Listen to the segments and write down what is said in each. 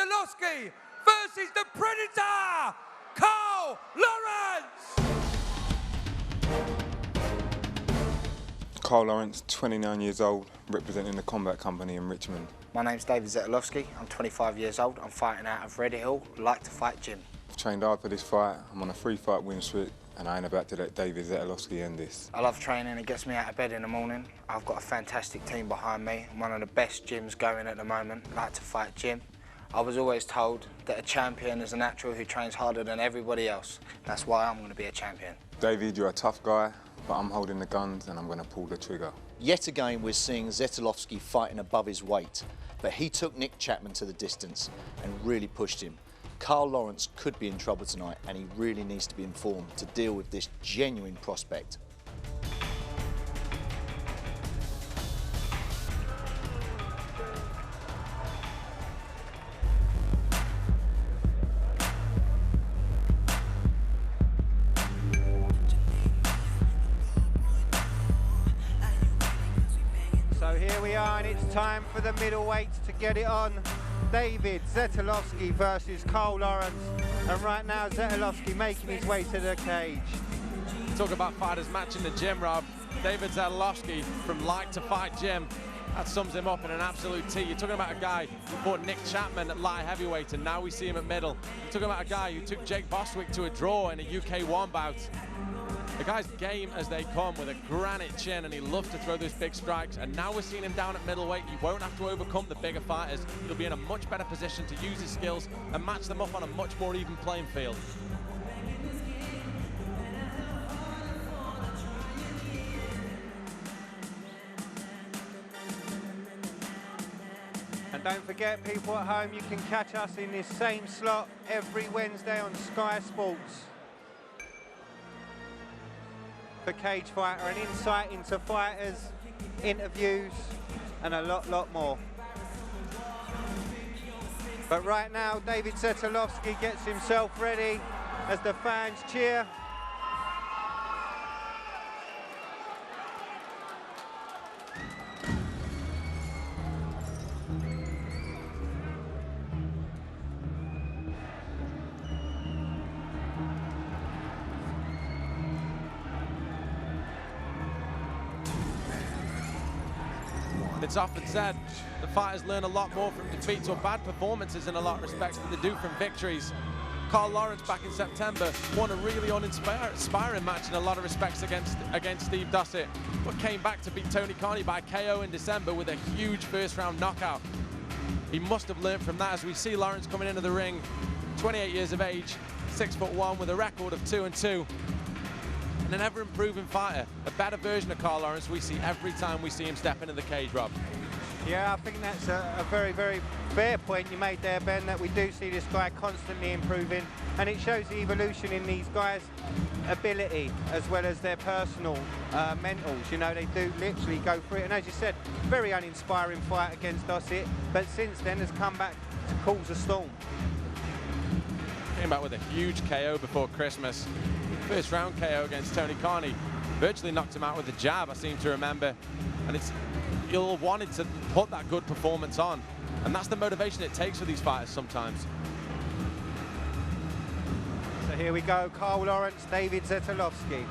Zetolofsky versus the Predator, Karl Lawrence. Karl Lawrence, 29 years old, representing the Combat Company in Richmond. My name's David Zetolofsky. I'm 25 years old. I'm fighting out of Red Hill, Like to Fight gym. I've trained hard for this fight. I'm on a 3-fight win streak, and I ain't about to let David Zetolofsky end this. I love training. It gets me out of bed in the morning. I've got a fantastic team behind me. I'm one of the best gyms going at the moment, Like to Fight gym. I was always told that a champion is a natural who trains harder than everybody else. That's why I'm going to be a champion. David, you're a tough guy, but I'm holding the guns and I'm going to pull the trigger. Yet again, we're seeing Zetolofsky fighting above his weight, but he took Nick Chapman to the distance and really pushed him. Karl Lawrence could be in trouble tonight, and he really needs to be informed to deal with this genuine prospect. So here we are, and it's time for the middleweights to get it on. David Zetolofsky versus Karl Lawrence. And right now, Zetolofsky making his way to the cage. Talk about fighters matching the gym, Rob. David Zetolofsky from Like to Fight gym. That sums him up in an absolute T. You're talking about a guy who fought Nick Chapman at light heavyweight, and now we see him at middle. You're talking about a guy who took Jake Bostwick to a draw in a UK1 bout. The guy's game as they come with a granite chin, and he loves to throw those big strikes. And now we're seeing him down at middleweight. He won't have to overcome the bigger fighters. He'll be in a much better position to use his skills and match them up on a much more even playing field. And don't forget, people at home, you can catch us in this same slot every Wednesday on Sky Sports. For Cage Fighter, an insight into fighters, interviews, and a lot more. But right now, David Zetolofsky gets himself ready as the fans cheer. It's often said the fighters learn a lot more from defeats or bad performances in a lot of respects than they do from victories. Karl Lawrence back in September won a really uninspiring match in a lot of respects against Steve Dossett, but came back to beat Tony Carney by KO in December with a huge first-round knockout. He must have learned from that, as we see Lawrence coming into the ring, 28 years of age, 6'1", with a record of 2-2. And an ever-improving fighter, a better version of Karl Lawrence we see every time we see him step into the cage, Rob. Yeah, I think that's a very fair point you made there, Ben, that we do see this guy constantly improving, and it shows the evolution in these guys' ability as well as their personal mentals. You know, they do literally go for it, and as you said, very uninspiring fight against Dossett, but since then has come back to cause a storm. Came back with a huge KO before Christmas. First round KO against Tony Carney. Virtually knocked him out with a jab, I seem to remember. And you'll have wanted to put that good performance on. And that's the motivation it takes for these fighters sometimes. So here we go, Karl Lawrence, David Zetolofsky.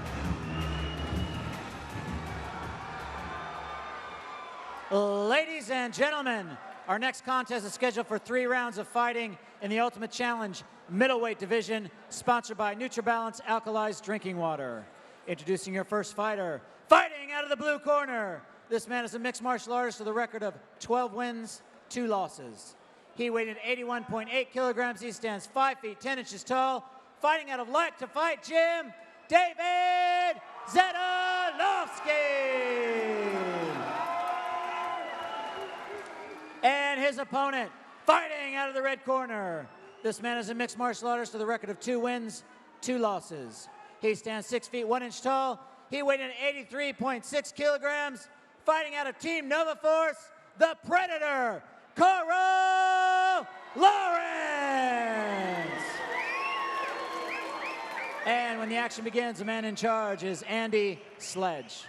Ladies and gentlemen, our next contest is scheduled for 3 rounds of fighting in the Ultimate Challenge middleweight division, sponsored by NutriBalance Alkalized Drinking Water. Introducing your first fighter, fighting out of the blue corner. This man is a mixed martial artist with a record of 12 wins, 2 losses. He weighed in 81.8 kilograms. He stands 5 feet 10 inches tall. Fighting out of Like to Fight gym, David Zetolofsky. And his opponent, fighting out of the red corner. This man is a mixed martial artist with a record of 2 wins, 2 losses. He stands 6 feet 1 inch tall. He weighed in 83.6 kilograms. Fighting out of Team Nova Force, the Predator, Karl Lawrence. And when the action begins, the man in charge is Andy Sledge.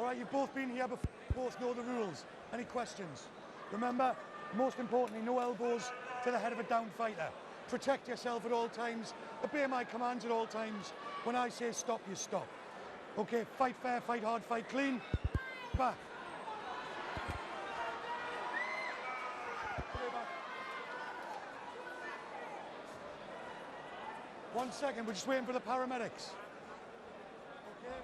All right, you've both been here before, both know the rules. Any questions? Remember, most importantly, no elbows to the head of a down fighter. Protect yourself at all times. Obey my commands at all times. When I say stop, you stop. Okay, fight fair, fight hard, fight clean. Back. 1 second, we're just waiting for the paramedics. Okay.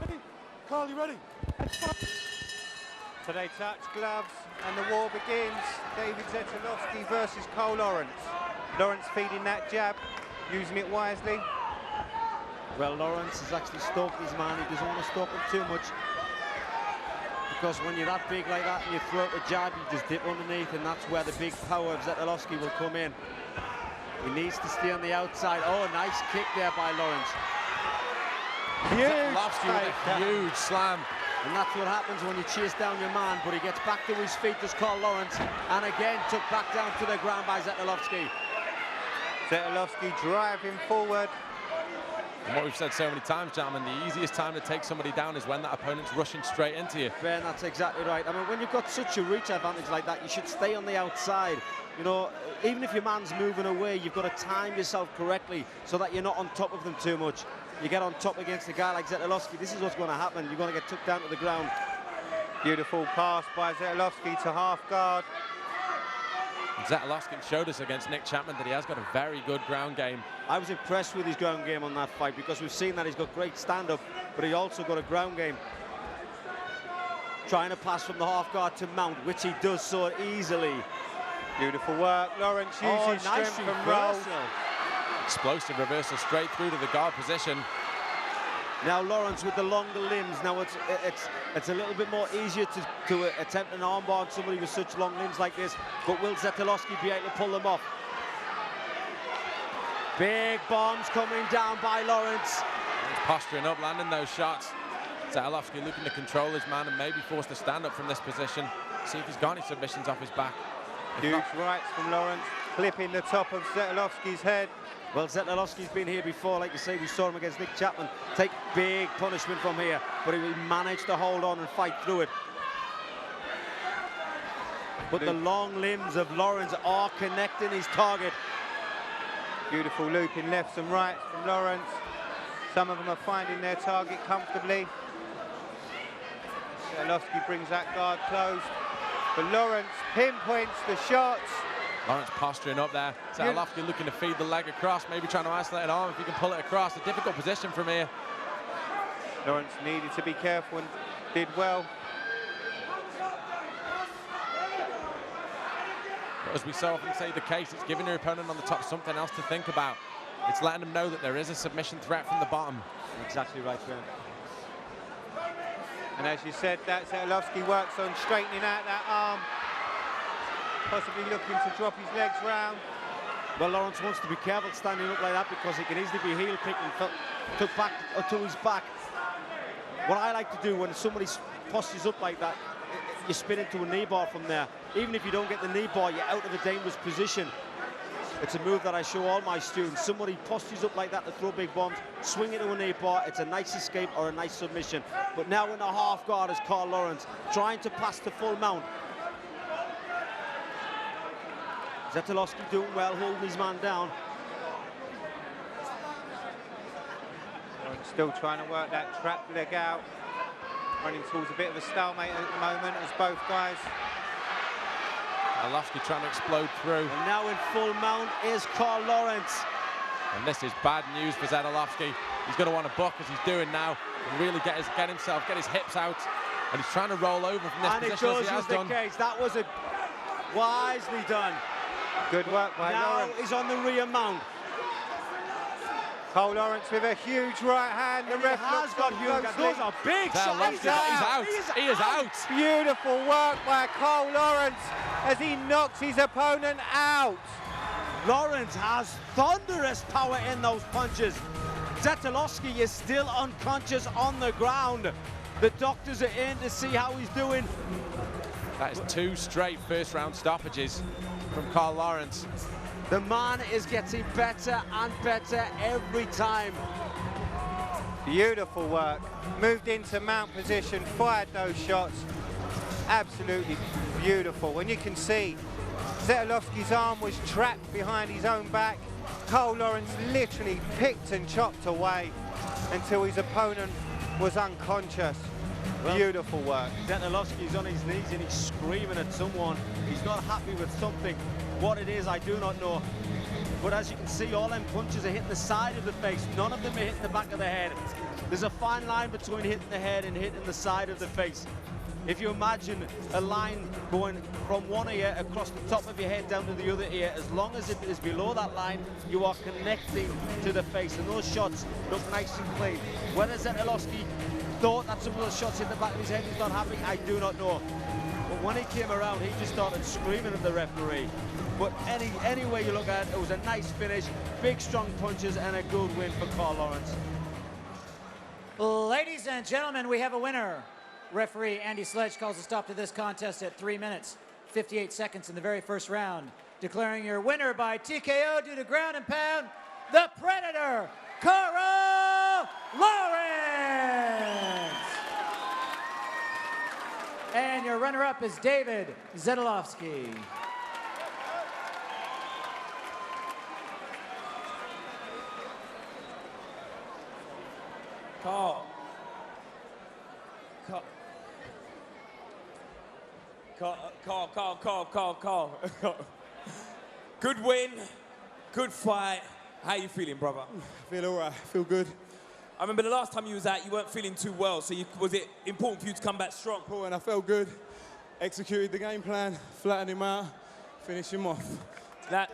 Ready? Karl, you ready? So they touch gloves and the war begins. David Zetolofsky versus Karl Lawrence. Lawrence feeding that jab, using it wisely. Well, Lawrence has actually stalked his man. He doesn't want to stalk him too much, because when you're that big like that and you throw out a jab, you just dip underneath, and that's where the big power of Zetolofsky will come in. He needs to stay on the outside. Oh, nice kick there by Lawrence. Zetolofsky with a huge slam. And that's what happens when you chase down your man, but he gets back to his feet, does Karl Lawrence, and again took back down to the ground by Zetolofsky. Zetolofsky driving forward. And what we've said so many times, gentlemen, the easiest time to take somebody down is when that opponent's rushing straight into you. Ben, that's exactly right. I mean, when you've got such a reach advantage like that, you should stay on the outside. You know, even if your man's moving away, you've got to time yourself correctly so that you're not on top of them too much. You get on top against a guy like Zetolofsky, this is what's going to happen. You're going to get took down to the ground. Beautiful pass by Zetolofsky to half guard. Zetolofsky showed us against Nick Chapman that he has got a very good ground game. I was impressed with his ground game on that fight, because we've seen that he's got great stand-up, but he also got a ground game. Trying to pass from the half guard to mount, which he does so easily. Beautiful work. Lawrence uses strength from roll. Explosive reversal straight through to the guard position. Now Lawrence with the longer limbs. Now it's a little bit more easier to attempt an armbar on somebody with such long limbs like this, but will Zetolofsky be able to pull them off? Big bombs coming down by Lawrence. He's posturing up, landing those shots. Zetolofsky looking to control his man and maybe force to stand up from this position. See if he's got any submissions off his back. Huge rights from Lawrence, clipping the top of Zetolofsky's head. Well, Zetolofsky's been here before, like you say, we saw him against Nick Chapman take big punishment from here, but he managed to hold on and fight through it. But the long limbs of Lawrence are connecting his target. Beautiful looping lefts and rights from Lawrence. Some of them are finding their target comfortably. Zetolofsky brings that guard closed, but Lawrence pinpoints the shots. Lawrence posturing up there. Zetolofsky looking to feed the leg across, maybe trying to isolate an arm if he can pull it across. A difficult position from here. Lawrence needed to be careful and did well. But as we so often say the case, it's giving your opponent on the top something else to think about. It's letting them know that there is a submission threat from the bottom. Exactly right, Ben. And as you said, that Zetolofsky works on straightening out that arm. Possibly looking to drop his legs round. Well, Lawrence wants to be careful standing up like that, because he can easily be heel kicked and took back to his back. What I like to do when somebody postures up like that, you spin into a knee bar from there. Even if you don't get the knee bar, you're out of a dangerous position. It's a move that I show all my students. Somebody postures up like that to throw big bombs, swing into a knee bar, it's a nice escape or a nice submission. But now in a half guard is Karl Lawrence, trying to pass to full mount. Zetolofsky doing well, holding his man down. Still trying to work that trap leg out. Running towards a bit of a stalemate at the moment as both guys. Zetolofsky trying to explode through. And now in full mount is Karl Lawrence. And this is bad news for Zetolofsky. He's going to want to buck, as he's doing now, and really get his hips out. And he's trying to roll over from this position as he has done. Case. That was a wisely done. Good work by Lawrence. Now he's on the rear mount. Karl Lawrence with a huge right hand. The ref has got huge. Those are big shots. He's out. He is out. Beautiful work by Karl Lawrence as he knocks his opponent out. Lawrence has thunderous power in those punches. Zetolofsky is still unconscious on the ground. The doctors are in to see how he's doing. That is 2 straight first-round stoppages from Karl Lawrence. The man is getting better and better every time. Beautiful work. Moved into mount position, fired those shots. Absolutely beautiful. And you can see Zetolofsky's arm was trapped behind his own back. Karl Lawrence literally picked and chopped away until his opponent was unconscious. Well, beautiful work. Zetolofsky's on his knees and he's screaming at someone. He's not happy with something. What it is, I do not know. But as you can see, all them punches are hitting the side of the face. None of them are hitting the back of the head. There's a fine line between hitting the head and hitting the side of the face. If you imagine a line going from one ear across the top of your head down to the other ear, as long as it is below that line, you are connecting to the face, and those shots look nice and clean. Whether Zetolofsky thought that some of those shots hit the back of his head, he's not happy, I do not know. But when he came around, he just started screaming at the referee. But any way you look at it, it was a nice finish, big strong punches, and a good win for Karl Lawrence. Ladies and gentlemen, we have a winner. Referee Andy Sledge calls a stop to this contest at 3 minutes, 58 seconds in the very first round, declaring your winner by TKO due to ground and pound, the Predator, Karl Lawrence! And your runner-up is David Zetolofsky. Karl. Karl. Good win, good fight. How you feeling, brother? I feel all right, I feel good. I remember the last time you was out, you weren't feeling too well, so was it important for you to come back strong? Important, I felt good. Executed the game plan, flattened him out, finished him off. That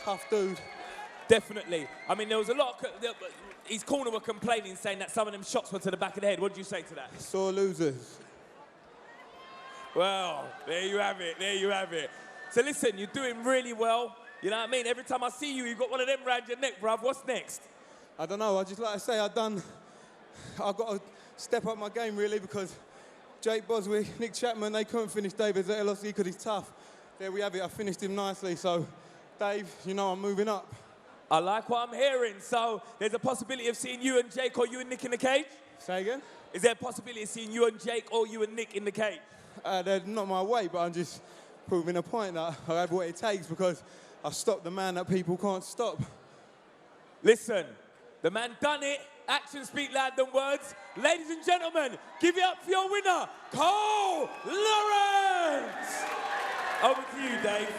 tough dude. Definitely. I mean, there was a lot of, his corner were complaining, saying that some of them shots were to the back of the head. What did you say to that? Sore losers. Well, there you have it, there you have it. So listen, you're doing really well. You know what I mean? Every time I see you, you've got one of them around your neck, bruv. What's next? I don't know, I just like to say I've got to step up my game really, because Jake Boswick, Nick Chapman, they couldn't finish David Zetolofsky because he's tough. There we have it, I finished him nicely, so Dave, you know I'm moving up. I like what I'm hearing. So there's a possibility of seeing you and Jake or you and Nick in the cage? Say again? Is there a possibility of seeing you and Jake or you and Nick in the cage? They're not my way, but I'm just proving a point that I have what it takes, because I stopped the man that people can't stop. Listen, the man done it. Actions speak louder than words. Ladies and gentlemen, give it up for your winner, Karl Lawrence! Over to you, Dave.